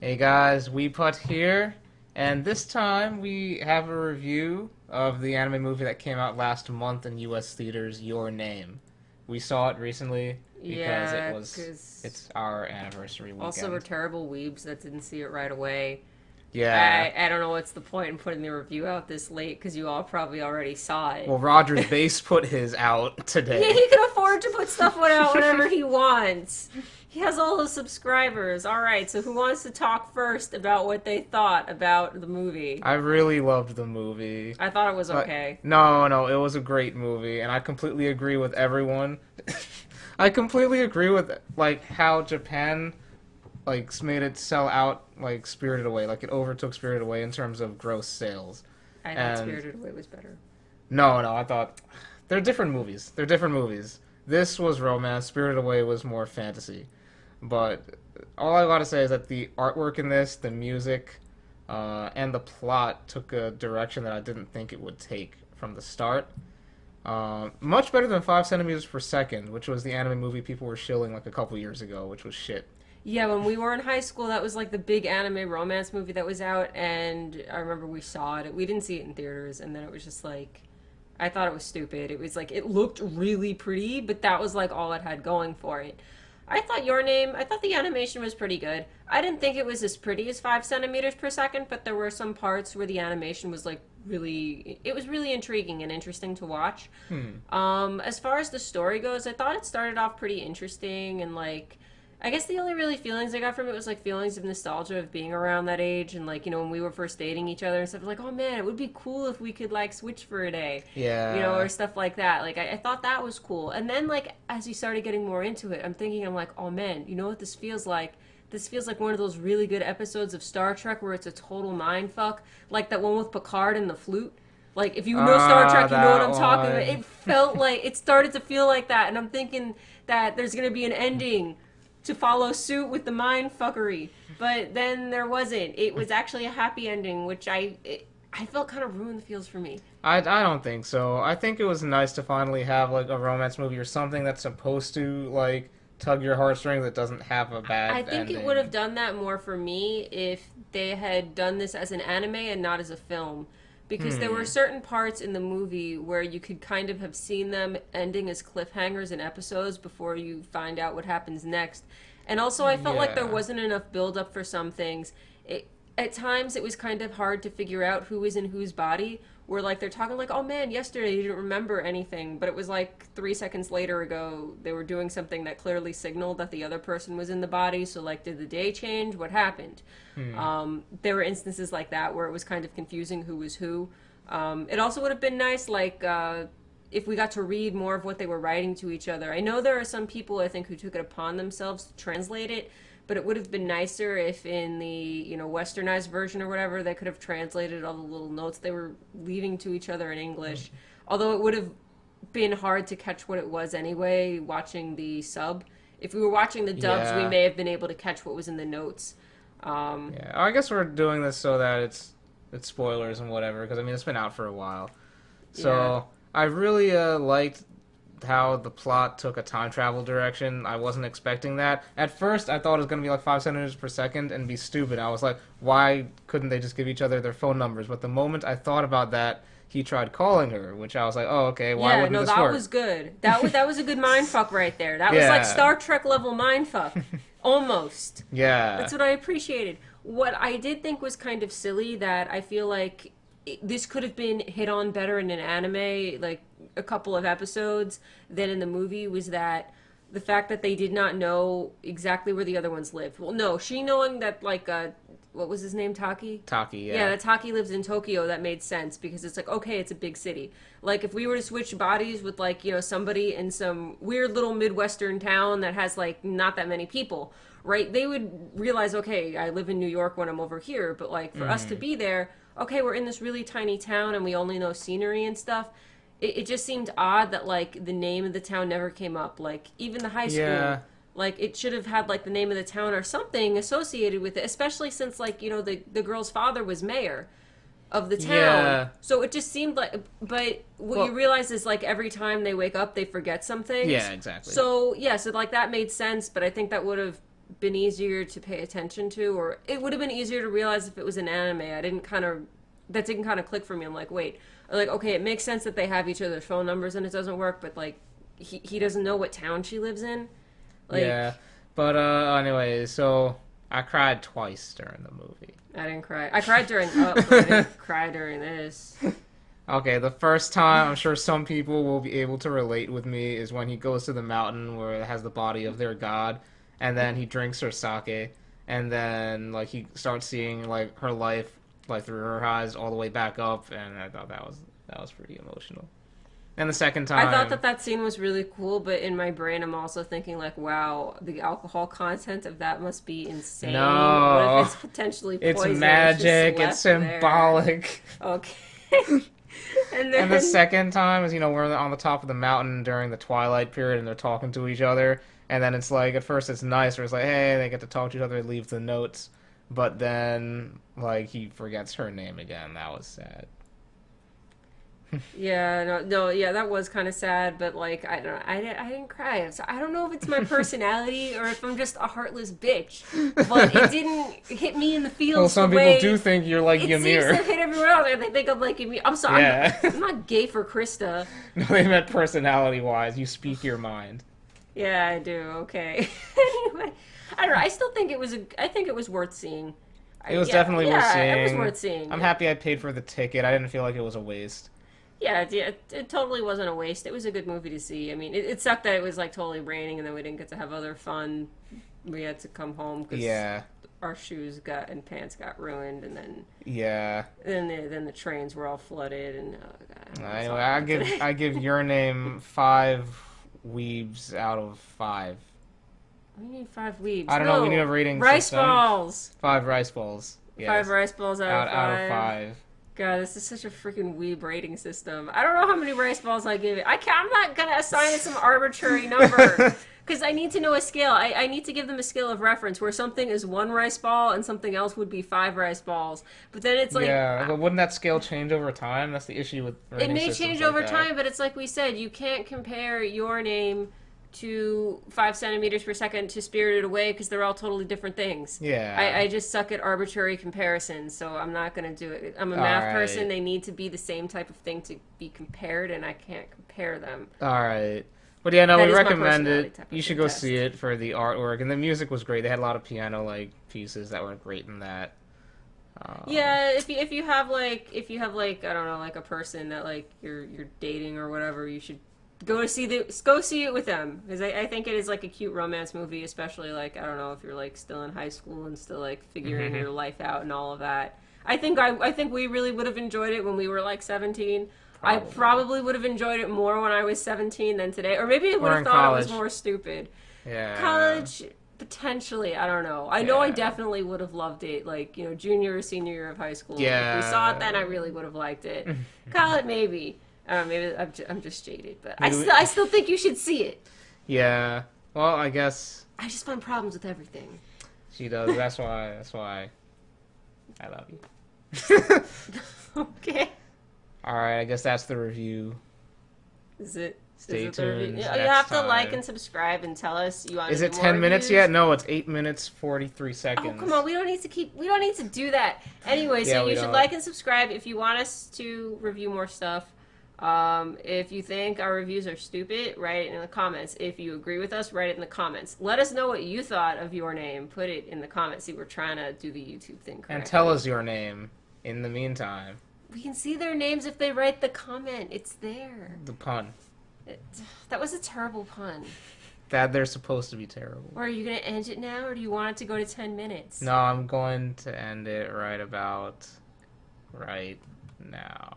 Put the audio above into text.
Hey guys, Weebhut here, and this time we have a review of the anime movie that came out last month in US theaters, Your Name. We saw it recently because Yeah, because it's our anniversary also we're weekend. terrible weebs that didn't see it right away. Yeah. I don't know what's the point in putting the review out this late because you all probably already saw it. Well, Roger's Base put his out Yeah, today. he can afford to put stuff out whenever he wants. He has all those subscribers. All right, so who wants to talk first about what they thought about the movie? I really loved the movie. I thought it was But okay. no, it was a great movie, and I completely agree with everyone. I completely agree with like how Japan made it sell out like Spirited Away, like it overtook Spirited Away in terms of gross sales. I thought And Spirited Away was better. no, I thought they're different movies. They're different movies. This was romance. Spirited Away was more fantasy. But all I gotta say is that the artwork in this, the music, and the plot took a direction that I didn't think it would take from the start. Much better than 5 centimeters per second, which was the anime movie people were shilling like a couple years ago, which was shit. Yeah, when we were in high school, that was like the big anime romance movie that was out, and I remember we saw it. We didn't see it in theaters, and then it was just like, I thought it was stupid. It was like, it looked really pretty, but that was like all it had going for it. I thought the animation was pretty good. I didn't think it was as pretty as 5 centimeters per second, but there were some parts where the animation was like it was really intriguing and interesting to watch. Hmm. As far as the story goes, I thought it started off pretty interesting and like I guess the only really feelings I got from it was like feelings of nostalgia of being around that age and like, when we were first dating each other and stuff like, oh man, it would be cool if we could like switch for a day, or Yeah. stuff like that. Like I thought that was cool. And then like as we started getting more into it, I'm like, oh man, you know what this feels like? This feels like one of those really good episodes of Star Trek where it's a total mind fuck, like that one with Picard and the flute. Like if you know Star Ah, Trek, you know what that I'm talking about. one. It felt like it started to feel like that, and I'm thinking that there's gonna be an ending to follow suit with the mind fuckery, but then there wasn't. It was actually a happy ending, which I felt kind of ruined the feels for me. I don't think so. I think it was nice to finally have like a romance movie or something that's supposed to like tug your heartstrings that doesn't have a I bad think it would have ending. done that more for me if they had done this as an anime and not as a film. Because there were Hmm. certain parts in the movie where you could kind of have seen them ending as cliffhangers in episodes before you find out what happens next. And also, I felt like there Yeah. wasn't enough build up for some things. At times, it was kind of hard to figure out who was in whose body. Where like they're talking like, oh man, yesterday you didn't remember anything, but it was like 3 seconds later ago they were doing something that clearly signaled that the other person was in the body. So like, did the day change? What happened? Hmm. There were instances like that where it was kind of confusing who was who. It also would have been nice, like, if we got to read more of what they were writing to each other. I know there are some people, I think, who took it upon themselves to translate it, but it would have been nicer if in the, westernized version or whatever, they could have translated all the little notes they were leaving to each other in English. Although it would have been hard to catch what it was anyway, watching the sub. If we were watching the dubs, we Yeah. may have been able to catch what was in the notes. Yeah. I guess we're doing this so that it's spoilers and whatever because I mean it's been out for a while. Yeah. So I really liked how the plot took a time travel direction. I wasn't expecting that. At first, I thought it was going to be like 5 centimeters per second and be stupid. I was like, why couldn't they just give each other their phone numbers? But the moment I thought about that, he tried calling her, which I was like, oh, okay, why Yeah, wouldn't no, this that work? was good. That was a good mind fuck right there. That was like Yeah. Star Trek level mind fuck. Almost. Yeah. That's what I appreciated. What I did think was kind of silly that I feel like this could have been hit on better in an anime, like a couple of episodes, than in the movie was that the fact that they did not know exactly where the other ones lived. Well, no, she knowing that like what was his name, Taki? Taki, Yeah, yeah. that Taki lives in Tokyo, that made sense because it's like, okay, it's a big city. Like if we were to switch bodies with like, somebody in some weird little Midwestern town that has like not that many people, right? They would realize, okay, I live in New York when I'm over here, but like for us to Hmm. be there, okay, we're in this really tiny town and we only know scenery and stuff. It just seemed odd that like the name of the town never came up. Like even the high school, Yeah. like it should have had like the name of the town or something associated with it, especially since like the girl's father was mayor of the town. Yeah. So it just seemed like, but what you Well, realize is like every time they wake up they forget some yeah, things. exactly. So yeah, so like that made sense, but I think that would have been easier to pay attention to, or it would have been easier to realize if it was an anime. That didn't kind of click for me. I'm like, wait, like, okay, it makes sense that they have each other's phone numbers and it doesn't work, but like, he doesn't know what town she lives in. Like, Yeah, but anyway, so I cried twice during the movie. I didn't cry. I cried during Up, but I didn't cry during this. Okay, the first time I'm sure some people will be able to relate with me is when he goes to the mountain where it has the body of their god, and then he drinks her sake, and then like he starts seeing like her life like through her eyes all the way back up, and I thought that was pretty emotional. And the second time, I thought that scene was really cool, but in my brain, I'm also thinking like, wow, the alcohol content of that must be insane. No, what if it's potentially poison? it's magic. It's symbolic. There? Okay. And the second time is, we're on the top of the mountain during the twilight period and they're talking to each other. And then it's like, at first it's nice, where it's like, hey, they get to talk to each other, and leave the notes. But then, like, he forgets her name again. That was sad. Yeah, no, yeah, that was kind of sad, but like, I didn't cry. So I don't know if it's my personality or if I'm just a heartless bitch, but it didn't hit me in the feels. Well, some people do think you're like Ymir. It seems to hit everyone else. They think I'm like Ymir. I'm sorry, yeah. I'm not gay for Krista. No, they meant personality-wise. You speak your mind. Yeah, I do. Okay. Anyway, I don't know. I still think I think it was worth seeing. It was definitely worth seeing. Yeah, it was worth seeing. I'm happy I paid for the ticket. I didn't feel like it was a waste. Yeah, it totally wasn't a waste. It was a good movie to see. I mean, it sucked that it was like totally raining and then we didn't get to have other fun. We had to come home because our shoes and pants got ruined, and then then the trains were all flooded, and anyway, I give Your Name 5 weebs out of 5. We need 5 weebs. I don't know. We need a rating rice system. Balls. 5 rice balls. Yes. 5 rice balls out of 5. God, this is such a freaking weeb rating system. I don't know how many rice balls I give it. I'm not gonna assign it some arbitrary number because I need to know a scale. I need to give them a scale of reference where something is 1 rice ball and something else would be 5 rice balls. But then it's like, yeah, but wouldn't that scale change over time? That's the issue with rating it may systems change like over that. time, but it's like we said, you can't compare Your Name to 5 centimeters per second to Spirited Away because they're all totally different things. Yeah. I just suck at arbitrary comparisons, so I'm not going to do it. I'm a math person. They need to be the same type of thing to be compared, and I can't compare them. All right. But yeah, no, we recommend it. You should go test. see it for the artwork. And the music was great. They had a lot of piano-like pieces that were great in that. Yeah, if you have like I don't know, like a person that like you're dating or whatever, you should go see it with them, because I think it is like a cute romance movie, especially like, I don't know, if you're like still in high school and still like figuring your life out and all of that. I think we really would have enjoyed it when we were like 17. I probably would have enjoyed it more when I was 17 than today, or maybe I would have thought it was more stupid. Yeah. College, potentially, I don't know. I know I definitely would have loved it, like, junior or senior year of high school. Yeah. If we saw it then, I really would have liked it. College, maybe. Maybe I'm just jaded, but I still think you should see it. Yeah. Well, I guess I just find problems with everything. She does. That's why I love you. Okay. All right. I guess that's the review. Is it? Stay is it tuned. you have to like and subscribe and tell us you want. Is it 10 minutes yet? No, it's 8 minutes 43 seconds. Oh, come on! We don't need to do that. Anyway, so you should like and subscribe if you want us to review more stuff. If you think our reviews are stupid, write it in the comments. If you agree with us, write it in the comments. Let us know what you thought of Your Name. Put it in the comments. See, we're trying to do the YouTube thing correctly. And tell us your name in the meantime. We can see their names if they write the comment. It's there. The pun. That was a terrible pun. That they're supposed to be terrible. Or are you going to end it now, or do you want it to go to 10 minutes? No, I'm going to end it right about right now.